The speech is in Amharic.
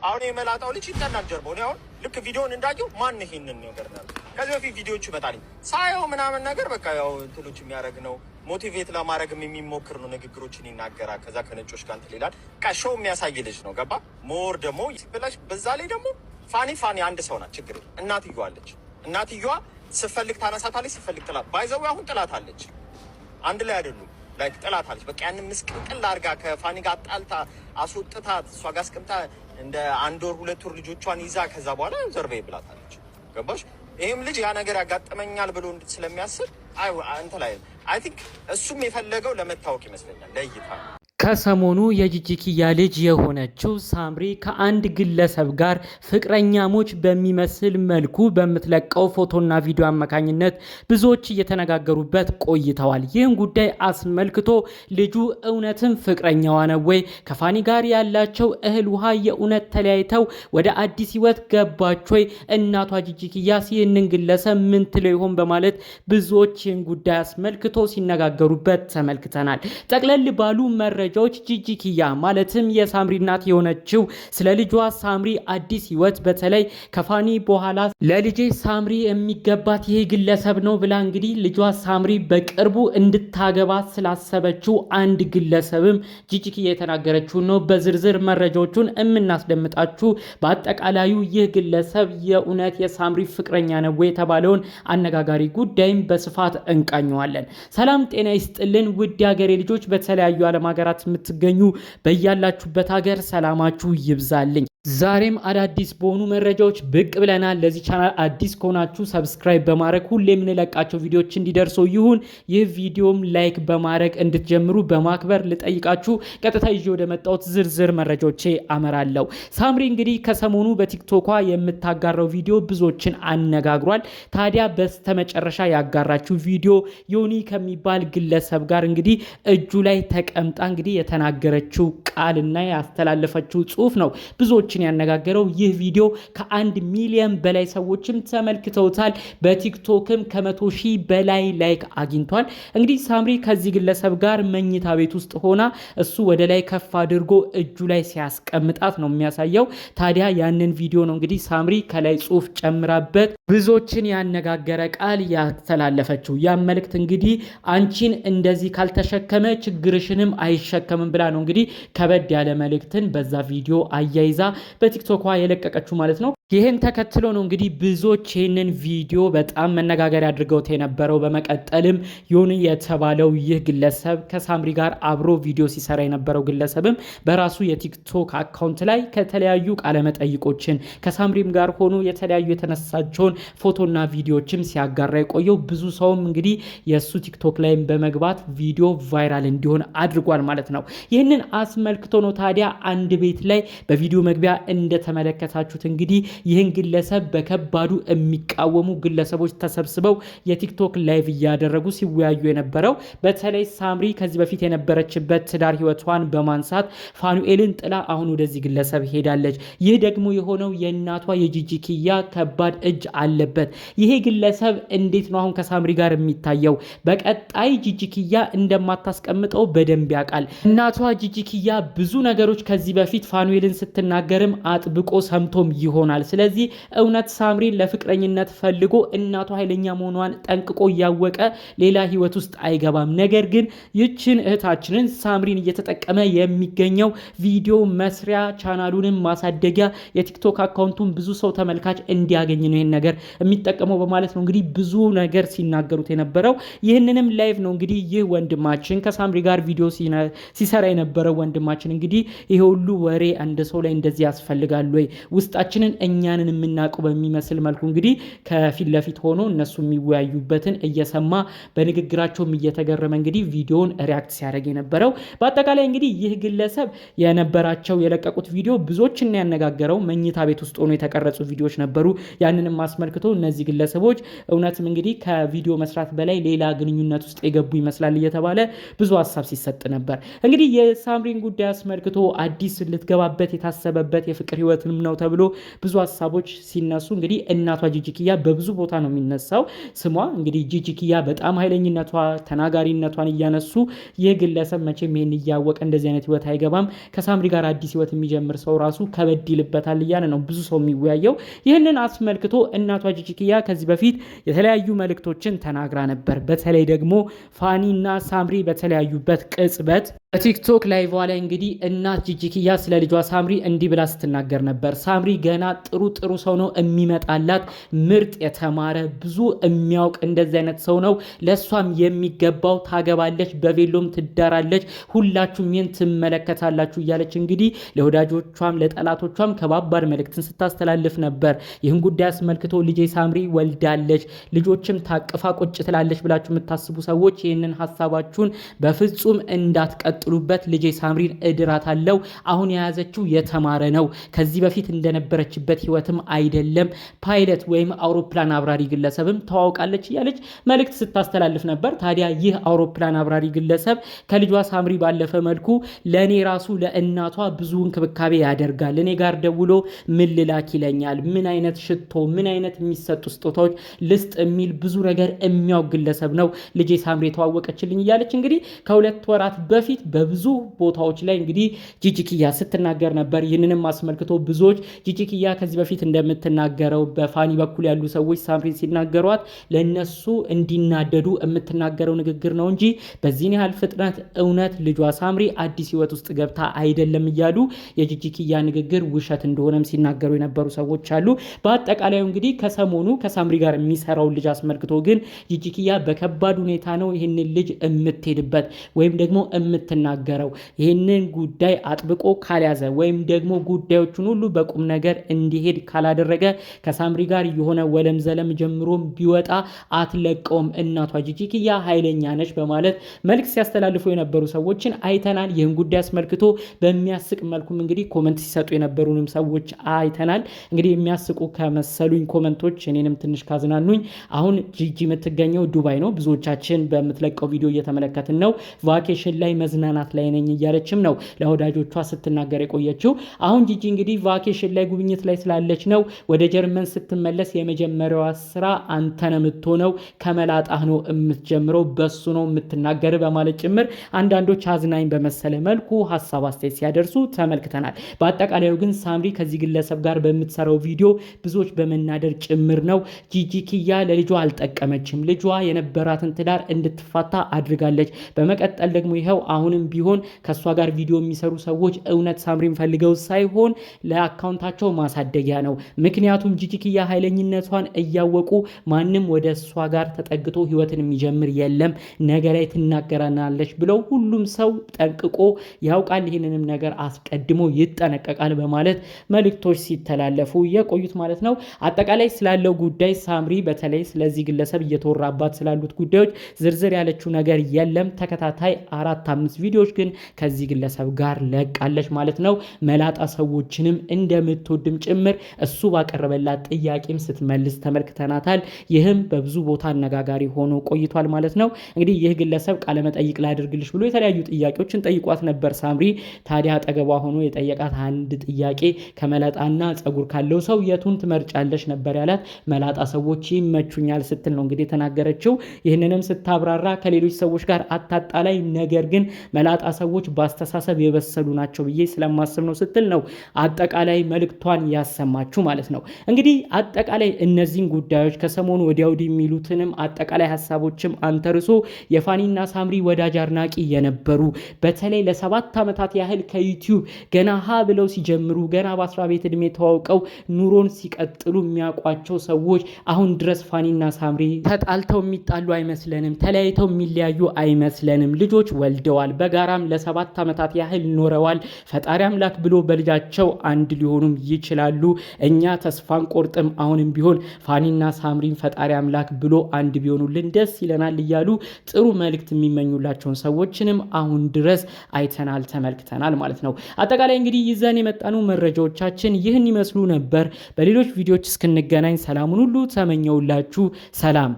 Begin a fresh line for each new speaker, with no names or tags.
አሁን የመላጣው ልጅ ይጠናል ጀርባው ነው። አሁን ልክ ቪዲዮውን እንዳየው ማን ይሄንን ነገር ነው ከዚህ በፊት ቪዲዮቹ ይመጣልኝ ሳየው ምናምን ነገር በቃ ያው እንትሎች የሚያደርግ ነው ሞቲቬት ለማድረግም የሚሞክር ነው። ንግግሮችን ይናገራል። ከዛ ከነጮች ጋር እንትን ይላል። ሾው የሚያሳይ ልጅ ነው። ገባ ሞር ደግሞ ይብላሽ። በዛ ላይ ደግሞ ፋኒ አንድ ሰው ናት። ችግር እናትየዋ አለች። እናትየዋ ስፈልግ ታነሳታለች፣ ስፈልግ ጥላት ባይዘው አሁን ጥላት አለች። አንድ ላይ አይደሉም። ላይክ ጥላት አለች። በቃ ያንን ምስቅልቅል አድርጋ ከፋኒ ጋር ጣልታ አስወጥታ እሷ ጋር አስቀምጣ እንደ 1 ወር 2 ወር ልጆቿን ይዛ ከዛ በኋላ ዘርቤ ብላታለች። ገባሽ? ይሄም ልጅ ያ ነገር ያጋጠመኛል ብሎ ስለሚያስብ አንተ ላይ አይ ቲንክ እሱም የፈለገው ለመታወቅ ይመስለኛል ለእይታ።
ከሰሞኑ የጂጂኪያ ልጅ የሆነችው ሳምሪ ከአንድ ግለሰብ ጋር ፍቅረኛሞች በሚመስል መልኩ በምትለቀው ፎቶና ቪዲዮ አማካኝነት ብዙዎች እየተነጋገሩበት ቆይተዋል። ይህን ጉዳይ አስመልክቶ ልጁ እውነትም ፍቅረኛዋ ነው ወይ? ከፋኒ ጋር ያላቸው እህል ውሃ የእውነት ተለያይተው ወደ አዲስ ህይወት ገባች ወይ? እናቷ ጂጂኪያ ይህንን ግለሰብ ምን ትለው ይሆን በማለት ብዙዎች ይህን ጉዳይ አስመልክቶ ሲነጋገሩበት ተመልክተናል። ጠቅለል ባሉ መረጃዎች ጂጂኪያ ማለትም የሳምሪ እናት የሆነችው ስለ ልጇ ሳምሪ አዲስ ህይወት በተለይ ከፋኒ በኋላ ለልጄ ሳምሪ የሚገባት ይሄ ግለሰብ ነው ብላ እንግዲህ ልጇ ሳምሪ በቅርቡ እንድታገባት ስላሰበችው አንድ ግለሰብም ጂጂኪያ የተናገረችው ነው። በዝርዝር መረጃዎቹን የምናስደምጣችሁ። በአጠቃላዩ ይህ ግለሰብ የእውነት የሳምሪ ፍቅረኛ ነው የተባለውን አነጋጋሪ ጉዳይም በስፋት እንቃኘዋለን። ሰላም ጤና ይስጥልን ውድ የሀገሬ ልጆች፣ በተለያዩ ዓለም ሀገራት የምትገኙ በያላችሁበት ሀገር ሰላማችሁ ይብዛልኝ። ዛሬም አዳዲስ በሆኑ መረጃዎች ብቅ ብለናል። ለዚህ ቻናል አዲስ ከሆናችሁ ሰብስክራይብ በማድረግ ሁሌ የምንለቃቸው ቪዲዮዎች እንዲደርሱ ይሁን። ይህ ቪዲዮም ላይክ በማድረግ እንድትጀምሩ በማክበር ልጠይቃችሁ። ቀጥታ ይዤ ወደ መጣሁት ዝርዝር መረጃዎቼ አመራለሁ። ሳምሪ እንግዲህ ከሰሞኑ በቲክቶኳ የምታጋራው ቪዲዮ ብዙዎችን አነጋግሯል። ታዲያ በስተመጨረሻ ያጋራችው ቪዲዮ ዮኒ ከሚባል ግለሰብ ጋር እንግዲህ እጁ ላይ ተቀምጣ እንግዲህ የተናገረችው ቃልና ያስተላለፈችው ጽሑፍ ነው ብዙዎችን ያነጋገረው። ይህ ቪዲዮ ከ1 ሚሊዮን በላይ ሰዎችም ተመልክተውታል። በቲክቶክም ከ100,000 በላይ ላይክ አግኝቷል። እንግዲህ ሳምሪ ከዚህ ግለሰብ ጋር መኝታ ቤት ውስጥ ሆና እሱ ወደ ላይ ከፍ አድርጎ እጁ ላይ ሲያስቀምጣት ነው የሚያሳየው። ታዲያ ያንን ቪዲዮ ነው እንግዲህ ሳምሪ ከላይ ጽሑፍ ጨምራበት ብዙዎችን ያነጋገረ ቃል ያስተላለፈችው። ያ መልእክት እንግዲህ አንቺን እንደዚህ ካልተሸከመ ችግርሽንም አይሸከምም ብላ ነው እንግዲህ ከበድ ያለ መልእክትን በዛ ቪዲዮ አያይዛ በቲክቶኳ የለቀቀችው ማለት ነው። ይህን ተከትሎ ነው እንግዲህ ብዙዎች ይህንን ቪዲዮ በጣም መነጋገር አድርገውት የነበረው። በመቀጠልም ዮኒ የተባለው ይህ ግለሰብ ከሳምሪ ጋር አብሮ ቪዲዮ ሲሰራ የነበረው ግለሰብም በራሱ የቲክቶክ አካውንት ላይ ከተለያዩ ቃለመጠይቆችን ከሳምሪም ጋር ሆኖ የተለያዩ የተነሳቸውን ፎቶና ቪዲዮዎችም ሲያጋራ የቆየው። ብዙ ሰውም እንግዲህ የእሱ ቲክቶክ ላይም በመግባት ቪዲዮ ቫይራል እንዲሆን አድርጓል ማለት ነው። ይህንን አስመልክቶ ነው ታዲያ አንድ ቤት ላይ በቪዲዮ መግቢያ እንደተመለከታችሁት እንግዲህ ይህን ግለሰብ በከባዱ የሚቃወሙ ግለሰቦች ተሰብስበው የቲክቶክ ላይቭ እያደረጉ ሲወያዩ የነበረው። በተለይ ሳምሪ ከዚህ በፊት የነበረችበት ትዳር ህይወቷን በማንሳት ፋኑኤልን ጥላ አሁን ወደዚህ ግለሰብ ሄዳለች። ይህ ደግሞ የሆነው የእናቷ የጂጂኪያ ከባድ እጅ አለበት። ይሄ ግለሰብ እንዴት ነው አሁን ከሳምሪ ጋር የሚታየው? በቀጣይ ጂጂኪያ እንደማታስቀምጠው በደንብ ያውቃል። እናቷ ጂጂኪያ ብዙ ነገሮች ከዚህ በፊት ፋኑኤልን ስትናገርም አጥብቆ ሰምቶም ይሆናል። ስለዚህ እውነት ሳምሪን ለፍቅረኝነት ፈልጎ እናቷ ኃይለኛ መሆኗን ጠንቅቆ እያወቀ ሌላ ህይወት ውስጥ አይገባም። ነገር ግን ይችን እህታችንን ሳምሪን እየተጠቀመ የሚገኘው ቪዲዮ መስሪያ፣ ቻናሉንም ማሳደጊያ፣ የቲክቶክ አካውንቱን ብዙ ሰው ተመልካች እንዲያገኝ ነው ይህን ነገር የሚጠቀመው በማለት ነው እንግዲህ ብዙ ነገር ሲናገሩት የነበረው። ይህንንም ላይቭ ነው እንግዲህ ይህ ወንድማችን ከሳምሪ ጋር ቪዲዮ ሲሰራ የነበረው ወንድማችን እንግዲህ ይሄ ሁሉ ወሬ አንድ ሰው ላይ እንደዚህ ያስፈልጋል ወይ? ውስጣችንን እኛንን የምናውቀው በሚመስል መልኩ እንግዲህ ከፊት ለፊት ሆኖ እነሱ የሚወያዩበትን እየሰማ በንግግራቸውም እየተገረመ እንግዲህ ቪዲዮውን ሪያክት ሲያደርግ የነበረው። በአጠቃላይ እንግዲህ ይህ ግለሰብ የነበራቸው የለቀቁት ቪዲዮ ብዙዎችን ያነጋገረው። መኝታ ቤት ውስጥ ሆኖ የተቀረጹ ቪዲዮዎች ነበሩ። ያንንም አስመልክቶ እነዚህ ግለሰቦች እውነትም እንግዲህ ከቪዲዮ መስራት በላይ ሌላ ግንኙነት ውስጥ የገቡ ይመስላል እየተባለ ብዙ ሀሳብ ሲሰጥ ነበር። እንግዲህ የሳምሪን ጉዳይ አስመልክቶ አዲስ ልትገባበት የታሰበበት የፍቅር ህይወትንም ነው ተብሎ ብዙ ሀሳቦች ሲነሱ እንግዲህ እናቷ ጂጂኪያ በብዙ ቦታ ነው የሚነሳው ስሟ። እንግዲህ ጂጂኪያ በጣም ኃይለኝነቷ ተናጋሪነቷን እያነሱ ይህ ግለሰብ መቼም ይሄን እያወቀ እንደዚህ አይነት ህይወት አይገባም፣ ከሳምሪ ጋር አዲስ ህይወት የሚጀምር ሰው ራሱ ከበድ ይልበታል እያለ ነው ብዙ ሰው የሚወያየው። ይህንን አስመልክቶ እናቷ ጂጂኪያ ከዚህ በፊት የተለያዩ መልእክቶችን ተናግራ ነበር። በተለይ ደግሞ ፋኒና ሳምሪ በተለያዩበት ቅጽበት በቲክቶክ ላይቭ ላይ እንግዲህ እናት ጂጂኪያ ስለ ልጇ ሳምሪ እንዲህ ብላ ስትናገር ነበር። ሳምሪ ገና ጥሩ ሰው ነው የሚመጣላት፣ ምርጥ የተማረ ብዙ የሚያውቅ እንደዚህ አይነት ሰው ነው፣ ለሷም የሚገባው፣ ታገባለች፣ በቬሎም ትዳራለች፣ ሁላችሁም ይህን ትመለከታላችሁ እያለች እንግዲህ ለወዳጆቿም ለጠላቶቿም ከባባድ መልእክትን ስታስተላልፍ ነበር። ይህን ጉዳይ አስመልክቶ ልጄ ሳምሪ ወልዳለች፣ ልጆችም ታቅፋ ቁጭ ትላለች ብላችሁ የምታስቡ ሰዎች ይህንን ሀሳባችሁን በፍጹም እንዳትቀጥሉበት። ልጄ ሳምሪን እድራታለሁ፣ አሁን የያዘችው የተማረ ነው፣ ከዚህ በፊት እንደነበረችበት ህይወትም አይደለም፣ ፓይለት ወይም አውሮፕላን አብራሪ ግለሰብም ተዋውቃለች እያለች መልእክት ስታስተላልፍ ነበር። ታዲያ ይህ አውሮፕላን አብራሪ ግለሰብ ከልጇ ሳምሪ ባለፈ መልኩ ለእኔ ራሱ ለእናቷ ብዙ እንክብካቤ ያደርጋል፣ እኔ ጋር ደውሎ ምን ልላክ ይለኛል፣ ምን አይነት ሽቶ ምን አይነት የሚሰጡ ስጦታዎች ልስጥ የሚል ብዙ ነገር የሚያውቅ ግለሰብ ነው ልጄ ሳምሪ የተዋወቀችልኝ እያለች እንግዲህ ከ2 ወራት በፊት በብዙ ቦታዎች ላይ እንግዲህ ጂጂኪያ ስትናገር ነበር። ይህንንም አስመልክቶ ብዙዎች ጂጂኪያ ከዚህ በፊት እንደምትናገረው በፋኒ በኩል ያሉ ሰዎች ሳምሪን ሲናገሯት ለነሱ እንዲናደዱ የምትናገረው ንግግር ነው እንጂ በዚህን ያህል ፍጥነት እውነት ልጇ ሳምሪ አዲስ ህይወት ውስጥ ገብታ አይደለም እያሉ የጂጂኪያ ንግግር ውሸት እንደሆነም ሲናገሩ የነበሩ ሰዎች አሉ። በአጠቃላዩ እንግዲህ ከሰሞኑ ከሳምሪ ጋር የሚሰራውን ልጅ አስመልክቶ ግን ጂጂኪያ በከባድ ሁኔታ ነው ይህንን ልጅ የምትሄድበት ወይም ደግሞ የምትናገረው። ይህንን ጉዳይ አጥብቆ ካልያዘ ወይም ደግሞ ጉዳዮቹን ሁሉ በቁም ነገር እንዲሄድ ካላደረገ ከሳምሪ ጋር የሆነ ወለም ዘለም ጀምሮ ቢወጣ አትለቀውም፣ እናቷ ጂጂኪያ ኃይለኛ ነች በማለት መልእክት ሲያስተላልፉ የነበሩ ሰዎችን አይተናል። ይህን ጉዳይ አስመልክቶ በሚያስቅ መልኩም እንግዲህ ኮመንት ሲሰጡ የነበሩንም ሰዎች አይተናል። እንግዲህ የሚያስቁ ከመሰሉኝ ኮመንቶች እኔንም ትንሽ ካዝናኑኝ፣ አሁን ጂጂ የምትገኘው ዱባይ ነው። ብዙዎቻችን በምትለቀው ቪዲዮ እየተመለከትን ነው። ቫኬሽን ላይ መዝናናት ላይ ነኝ እያለችም ነው ለወዳጆቿ ስትናገር የቆየችው። አሁን ጂጂ እንግዲህ ቫኬሽን ላይ ጉብኝት ላይ ስላለች ነው ወደ ጀርመን ስትመለስ የመጀመሪያዋ ስራ አንተነ የምትሆነው ከመላጣህ ነው የምትጀምረው፣ በሱ ነው የምትናገር በማለት ጭምር አንዳንዶች አዝናኝ በመሰለ መልኩ ሀሳብ አስተያየት ሲያደርሱ ተመልክተናል። በአጠቃላዩ ግን ሳምሪ ከዚህ ግለሰብ ጋር በምትሰራው ቪዲዮ ብዙዎች በመናደር ጭምር ነው። ጂጂኪያ ለልጇ አልጠቀመችም፣ ልጇ የነበራትን ትዳር እንድትፋታ አድርጋለች። በመቀጠል ደግሞ ይኸው አሁንም ቢሆን ከእሷ ጋር ቪዲዮ የሚሰሩ ሰዎች እውነት ሳምሪን ፈልገው ሳይሆን ለአካውንታቸው ማሳደጊያ ነው። ምክንያቱም ጂጂኪያ ኃይለኝነቷን እያወቁ ማንም ወደ እሷ ጋር ተጠግቶ ህይወትን የሚጀምር የለም፣ ነገ ላይ ትናገራናለች ብለው ሁሉም ሰው ጠንቅቆ ያውቃል። ይህንንም ነገር አስቀድሞ ይጠነቀቃል በማለት መልእክቶች ሲተላለፉ የቆዩት ማለት ነው። አጠቃላይ ስላለው ጉዳይ ሳምሪ በተለይ ስለዚህ ግለሰብ እየተወራባት ስላሉት ጉዳዮች ዝርዝር ያለችው ነገር የለም። ተከታታይ 4-5 ቪዲዮዎች ግን ከዚህ ግለሰብ ጋር ለቃለች ማለት ነው። መላጣ ሰዎችንም እንደምትወድም ጭምር እሱ ባቀረበላት ጥያቄም ስትመልስ ተመልክተናታል። ይህም በብዙ ቦታ አነጋጋሪ ሆኖ ቆይቷል ማለት ነው። እንግዲህ ይህ ግለሰብ ቃለመጠይቅ ላድርግልሽ ብሎ የተለያዩ ጥያቄዎችን ጠይቋት ነበር ሳምሪ። ታዲያ አጠገቧ ሆኖ የጠየቃት አንድ ጥያቄ ከመላጣና ጸጉር ካለው ሰው የቱን ትመርጫለሽ ነበር ያላት። መላጣ ሰዎች ይመቹኛል ስትል ነው እንግዲህ የተናገረችው። ይህንንም ስታብራራ ከሌሎች ሰዎች ጋር አታጣላይ፣ ነገር ግን መላጣ ሰዎች በአስተሳሰብ የበሰሉ ናቸው ብዬ ስለማስብ ነው ስትል ነው አጠቃላይ መልእክቷን ያሰማችሁ ማለት ነው። እንግዲህ አጠቃላይ እነዚህን ጉዳዮች ከሰሞኑ ወዲያ ወዲህ የሚሉትንም አጠቃላይ ሀሳቦችም አንተርሶ የፋኒና ሳምሪ ወዳጅ አድናቂ የነበሩ በተለይ ለ7 ዓመታት ያህል ከዩቲዩብ ገና ሀ ብለው ሲጀምሩ ገና በ10 ቤት ዕድሜ ተዋውቀው ኑሮን ሲቀጥሉ የሚያውቋቸው ሰዎች አሁን ድረስ ፋኒና ሳምሪ ተጣልተው የሚጣሉ አይመስለንም፣ ተለያይተው የሚለያዩ አይመስለንም። ልጆች ወልደዋል፣ በጋራም ለ7 ዓመታት ያህል ኖረዋል። ፈጣሪ አምላክ ብሎ በልጃቸው አንድ ሊሆኑም ይችላሉ። እኛ ተስፋን ቆርጥም፣ አሁንም ቢሆን ፋኒና ሳምሪን ፈጣሪ አምላክ ብሎ አንድ ቢሆኑልን ደስ ይለናል እያሉ ጥሩ መልእክት የሚመኙላቸውን ሰዎችንም አሁን ድረስ አይተናል፣ ተመልክተናል ማለት ነው። አጠቃላይ እንግዲህ ይዘን የመጣኑ መረጃዎቻችን ይህን ይመስሉ ነበር። በሌሎች ቪዲዮዎች እስክንገናኝ ሰላሙን ሁሉ ተመኘውላችሁ። ሰላም።